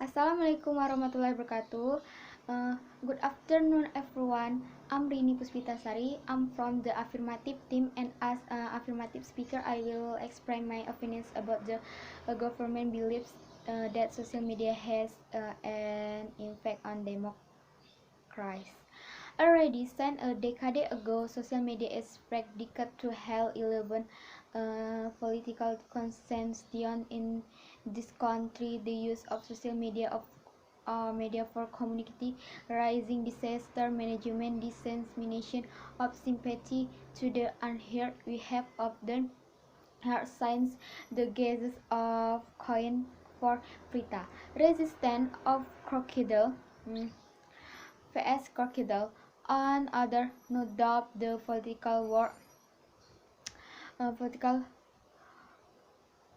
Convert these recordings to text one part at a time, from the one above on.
Assalamualaikum warahmatullahi wabarakatuh. Good afternoon, everyone. I'm Rini Puspitasari. I'm from the affirmative team, and as an affirmative speaker, I will explain my opinions about the government beliefs that social media has an impact on democracy. Already since a decade ago, social media is predicted to have 11 political constituents in this country. The use of social media for community raising, disaster management, dissemination of sympathy to the unheard. We have often heard signs the gases of coin for Prita, resistance of crocodile. vs crocodile, and other no doubt the political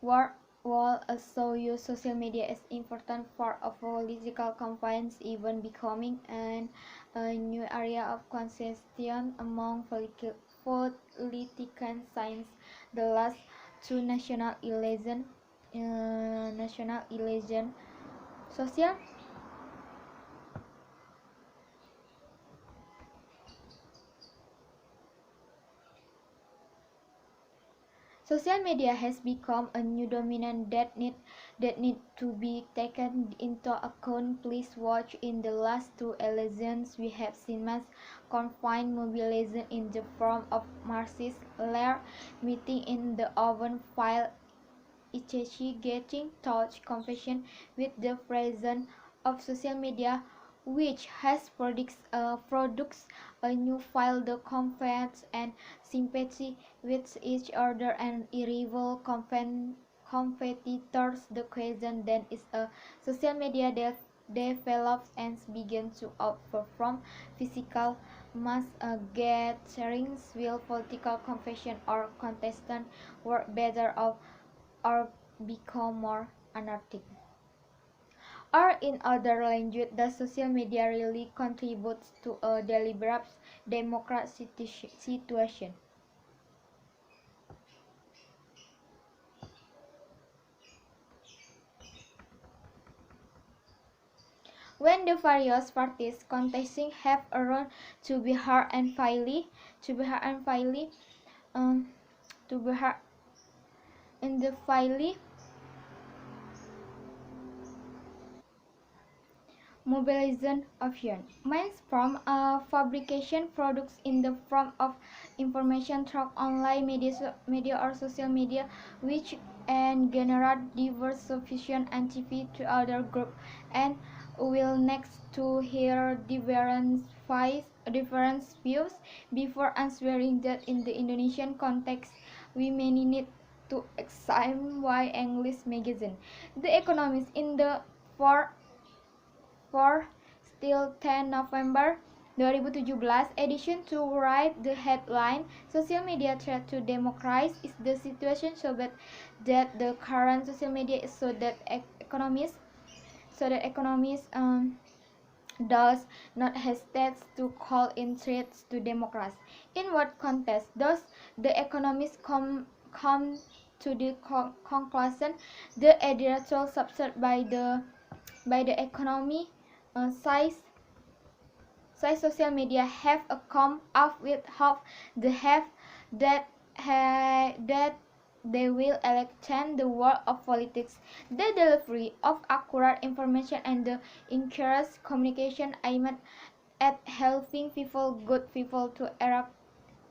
war will also use social media as important for a political campaigns, even becoming a new area of conversation among political science. The last two national election, social Social media has become a new dominant that need to be taken into account. Please watch in the last two elections we have seen mass confined mobilization in the form of Marxist lair meeting in the open file Ichichi getting touch confession with the presence of social media, which has products a new file the confidence and sympathy with each other and rival competitors. The question then is a social media that develops and begins to outperform physical mass gatherings. Will political confession or contestant work better off or become more anarchic? Or in other language, does social media really contribute to a deliberate democratic situation? When the various parties contesting have a role to be heard and fairly, to be heard and fairly, to be heard in the fairly mobilization option means from fabrication products in the form of information through online media or social media, which and generate diverse sufficient antipathy to other group, and will next to hear different views before answering that. In the Indonesian context, we may need to examine why English magazine The Economist in the for still 10 November 2017 edition to write the headline "Social Media Threat to Democracy." Is the situation so bad that the current social media is economists does not hesitate to call in threats to democracy? In what context does the economists come to the conclusion? The editorial subset by the economy size social media have come up with hope the have that that they will change the world of politics. The delivery of accurate information and the encouraged communication aimed at helping good people to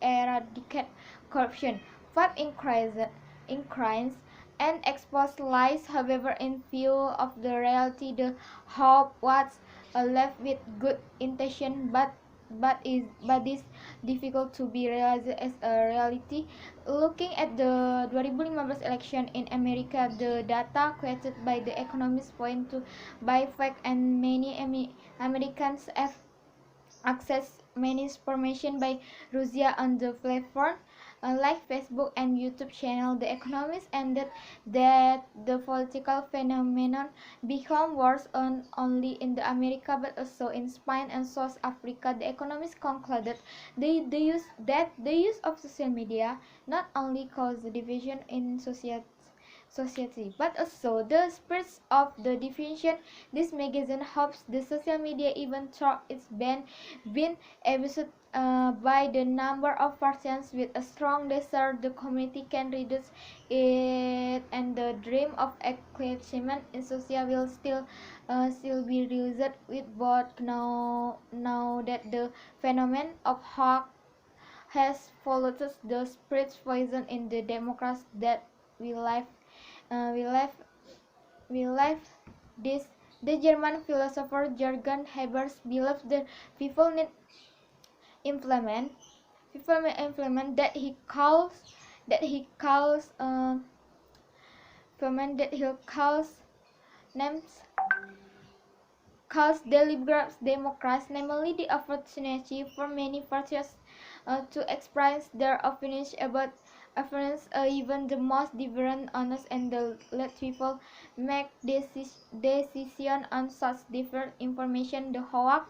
eradicate corruption, fight in crimes, and expose lies. However, in view of the reality, the hope was left with good intention, but is difficult to be realized as a reality. Looking at the 2015 election in America, the data collected by the economists point to by fact, and many Americans have access many information by Russia on the platform like Facebook and YouTube channel. The economists ended that the political phenomenon become worse on only in the America but also in Spain and South Africa. The economists concluded the use of social media not only cause the division in society, but also the spirits of the division. This magazine hopes the social media, even though it's been abused by the number of persons with a strong desire the community can reduce it, and the dream of eclipsement in social will still be realized with both now that the phenomenon of hawk has followed the spirit poison in the democracy that we live we live we live this. The German philosopher Jürgen Habermas believes that people need implement that he calls names calls deliberate democracy, namely the opportunity for many parties to express their opinions about opinions, even the most different, honest, and let people make decision on such different information. The Howard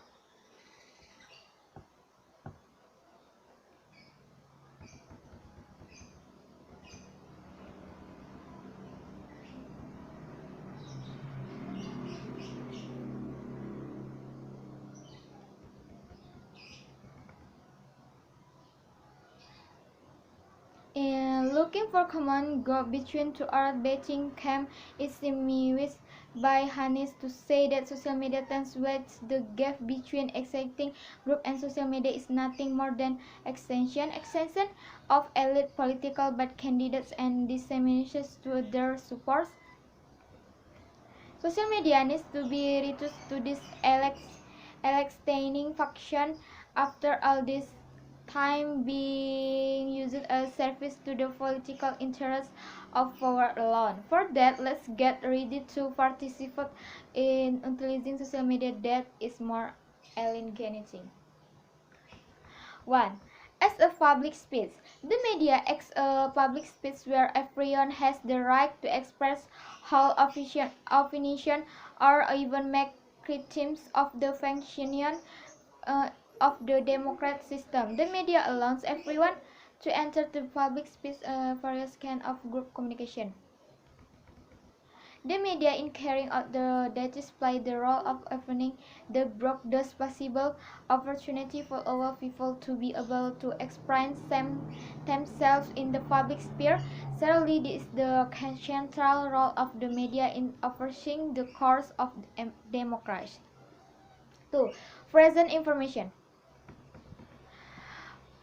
looking for common ground between two art betting camp, it seems by Hannes to say that social media tends towards the gap between exciting group and social media is nothing more than extension of elite political but candidates and dissemination to their supporters. Social media needs to be reduced to this electaining faction after all this time being used as service to the political interests of power alone. For that, let's get ready to participate in utilizing social media that is more alienating. 1. As a public space, the media acts a public space where everyone has the right to express whole opinion or even make critiques of the functioning uh, of the democratic system. The media allows everyone to enter the public space various kind of group communication. The media, in carrying out that play the role of opening the broadest possible opportunity for all people to be able to express themselves in the public sphere. Certainly, this is the central role of the media in overseeing the course of democracy. 2. Present information.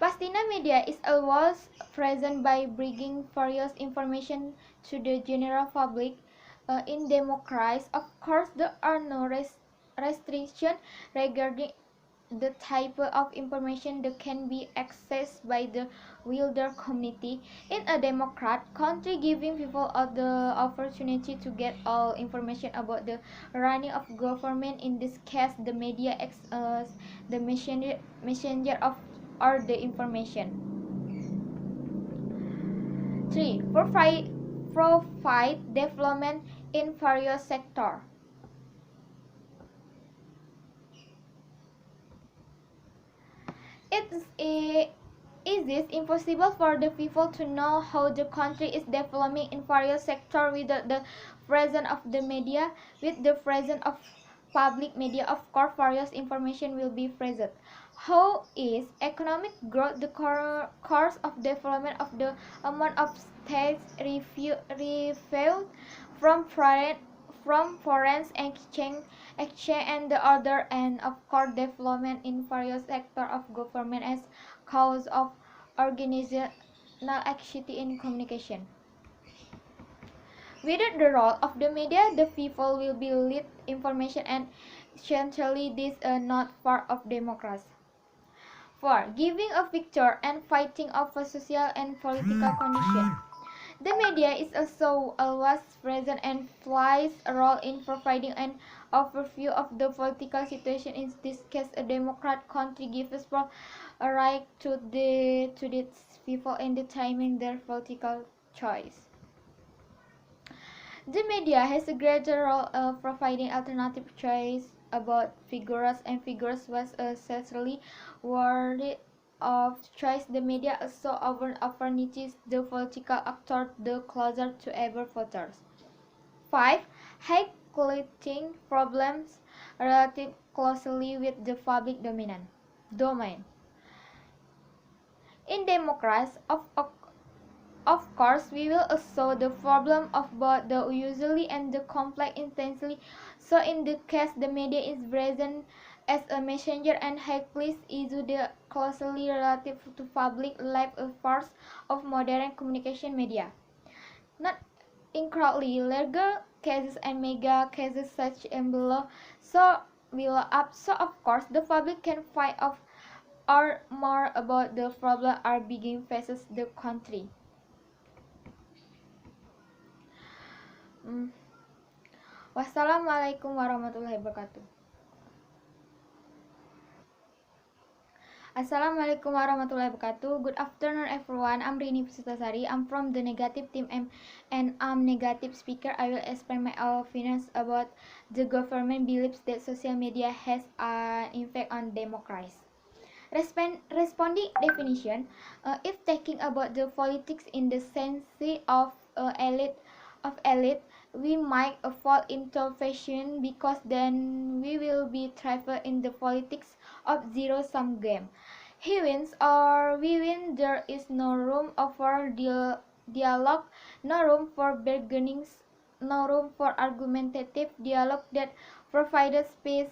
Pastina media is always present by bringing various information to the general public. In democracies, of course, there are no restrictions regarding the type of information that can be accessed by the wider community. In a democratic country, giving people the opportunity to get all information about the running of government, in this case, the media acts as the messenger of all the information. 3. Provide development in various sectors. Is it impossible for the people to know how the country is developing in various sectors without the presence of the media? With the presence of public media, of course, various information will be present. How is economic growth the course of development of the amount of states revealed from foreign exchange and the other, and of course development in various sectors of government as cause of organizational activity in communication. Without the role of the media, the people will be lead information, and essentially this is not part of democracy. 4. Giving a picture and fighting of a social and political condition. The media is also always present and plays a role in providing an overview of the political situation. In this case, a democratic country gives a right to its people in determining their political choice. The media has a greater role of providing alternative choice about figures, and figures was essentially worded of choice, the media also often niches the political actor the closer to ever voters. 5. Highlighting problems relative closely with the public domain. In democracy, of course, we will also the problem of both the usually and the complex intensely. So in the case the media is present as a messenger and highly issue the closely relative to public life affairs of modern communication media. Not incredibly larger cases and mega cases such as below. So below up. So of course the public can find out or more about the problem are being faces the country. Wassalamualaikum warahmatullahi wabarakatuh. Assalamualaikum warahmatullahi wabarakatuh. Good afternoon everyone. I'm Rini Pusutasari. I'm from the negative team and I'm negative speaker. I will explain my opinions about the government believes that social media has an impact on democracy. Responding definition, if talking about the politics in the sense of elite, we might fall into fashion because then we will be trapped in the politics of zero-sum game. He wins or we win. There is no room for dialogue, no room for bargainings, no room for argumentative dialogue that provides space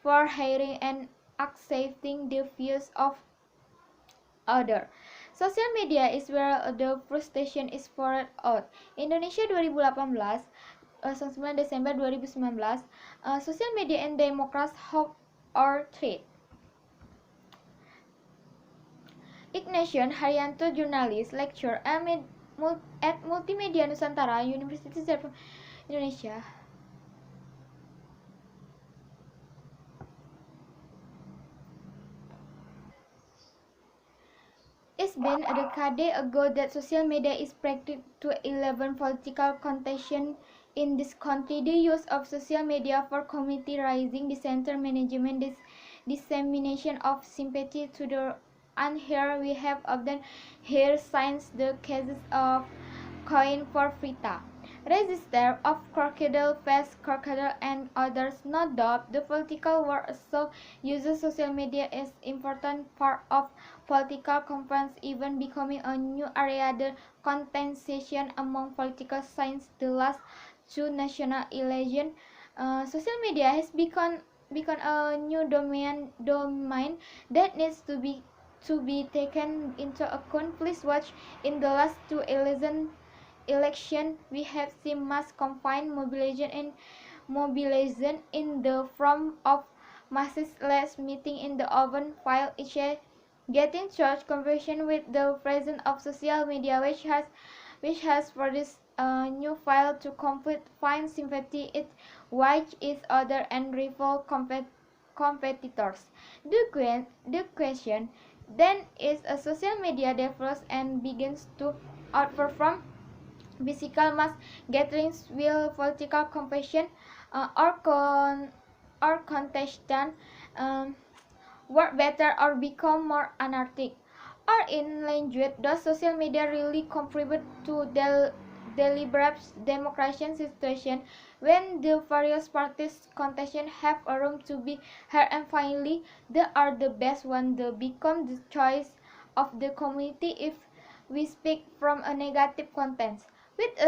for hearing and accepting the views of others. Social media is where the frustration is poured out. Indonesia 2018, 9 Desember 2019, social media and democrats hope or threat. Ignatian Haryanto, journalist, lecturer at Multimedia Nusantara, University of Indonesia. It's been a decade ago that social media is practiced to 11 political contention in this country. The use of social media for community raising, dissenter management, dissemination of sympathy to the and here we have often heard signs the cases of coin for Frita. Register of Crocodile Face Crocodile and others. No doubt the political world also uses social media as important part of political campaigns, even becoming a new area the contestation among political science the last two national elections. Social media has become a new domain that needs to be taken into account. Please watch in the last two election we have seen mass combined mobilization in the form of massless meeting in the open file each getting church conversion with the presence of social media which has for this new file to complete find sympathy it watch each other and rival competitors. The question then is a social media develops and begins to outperform physical mass gatherings. Will political competition or contestant work better or become more anarchic? Or in language, does social media really contribute to deliberate democratic situation when the various parties contestation have a room to be heard and finally they are the best one they become the choice of the community if we speak from a negative context with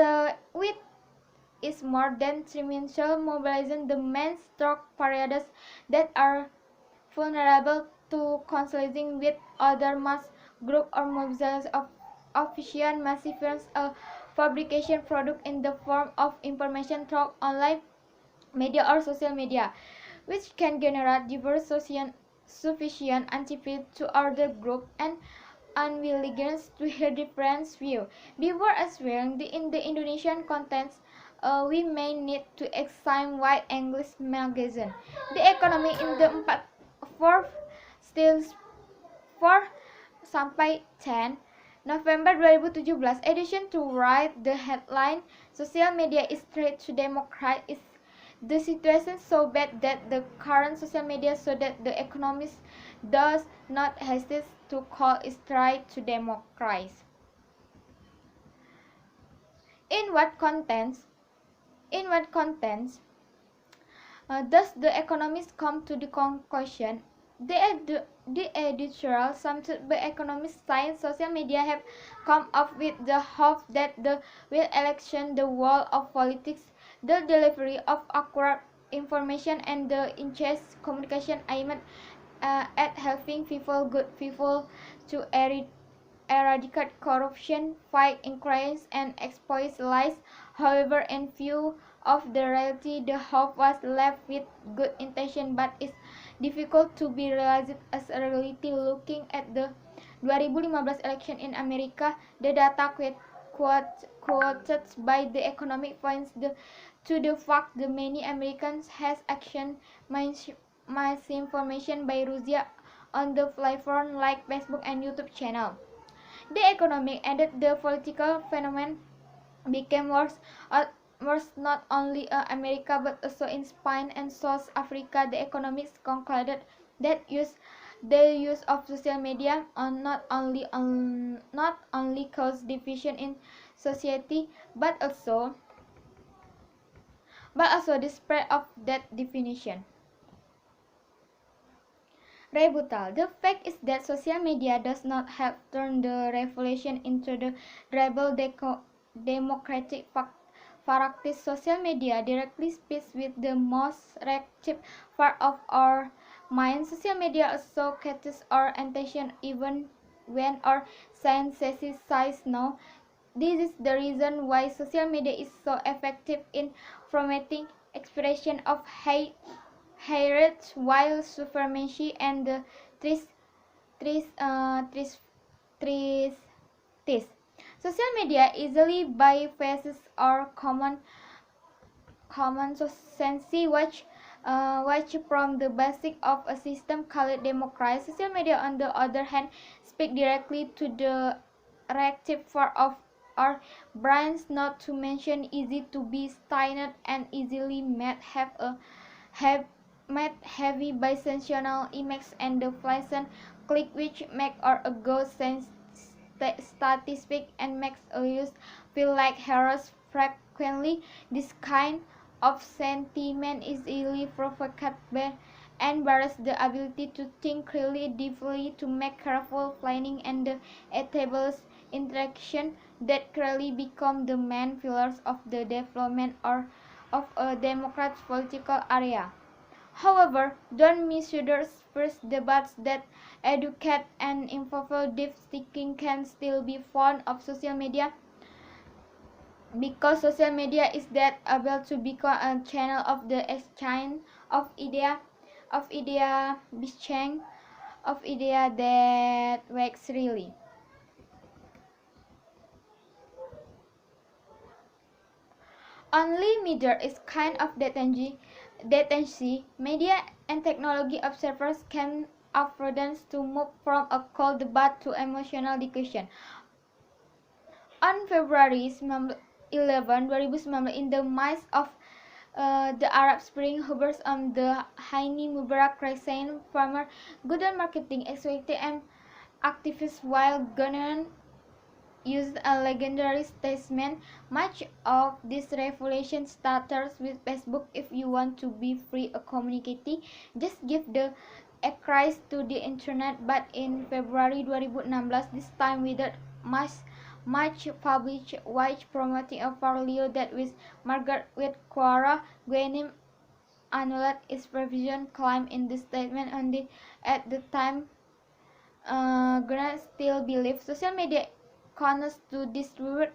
is more than dimensional mobilizing the main stroke paradox that are vulnerable to coinciding with other mass group or mobilization of official massive publication product in the form of information through online media or social media, which can generate diverse sufficient antipathy to other group and unwillingness to hear different view. Before answering in the Indonesian context, we may need to examine why English magazine. The economy in the 4 still 4 sampai 10 November 2017 edition to write the headline social media is threat to democracy is The situation so bad that the current social media so that the economist does not hesitate to call it right to democratize. In what contents? In what contents does the economist come to the conclusion? The editorial submitted by economists science social media have come up with the hope that the will election the world of politics, the delivery of accurate information and the increased communication aimed at helping good people to eradicate corruption, fight injustice, and expose lies. However, in view of the reality, the hope was left with good intention, but it's difficult to be realized as a reality. Looking at the 2015 election in America, the data quoted by the economic points to the fact that many Americans has action misinformation by Russia on the platform like Facebook and YouTube channel. The economic and the political phenomenon became worse not only in America but also in Spain and South Africa. The economists concluded that the use of social media not only cause division in society but also the spread of that division. Rebuttal. The fact is that social media does not have turned the revolution into the rebel democratic practice. Social media directly speaks with the most reactive part of our mind. Social media also catches our attention even when our senses says no. This is the reason why social media is so effective in promoting expression of hatred, while supremacy and the tris, tris, tris, tris, tis. Social media easily bypasses our common sense which from the basic of a system called democracy. Social media, on the other hand, speak directly to the reactive part of our brains, not to mention easy to be stimulated and easily have made heavy by sensational images and the pleasant click which make our ego sense statistic and makes us feel like heroes. Frequently, this kind of sentiment is easily provoked and bears the ability to think clearly, deeply, to make careful planning and the establish interaction that clearly become the main pillars of the development or of a democratic political area. However, don't misconstrue first debates that educate and involve deep thinking can still be found of social media, because social media is that able to become a channel of the exchange of idea that works really. Only media is kind of detention. Media and technology observers can afford to move from a cold debate to emotional discussion. On February 11, 2019, in the midst of the Arab Spring, hovers on the Haini Mubarak Crescent, former good marketing executive and activist while Ghanaian used a legendary statement. Much of this revolution starts with Facebook. If you want to be free a community, just give the access to the internet. But in February 2016, this time without much published which promoting a portfolio that with Margaret with Quora Gwenim annulled its provision claim in the statement only at the time. Grant still believes social media connects to distribute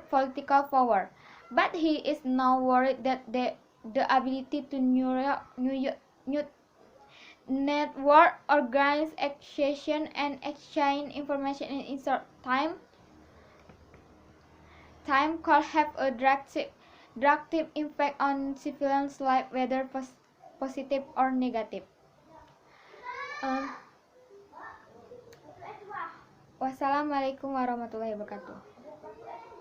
political power, but he is now worried that the ability to new network, organize accession and exchange information in short time could have a destructive impact on civilians' life, whether positive or negative. Wassalamualaikum warahmatullahi wabarakatuh.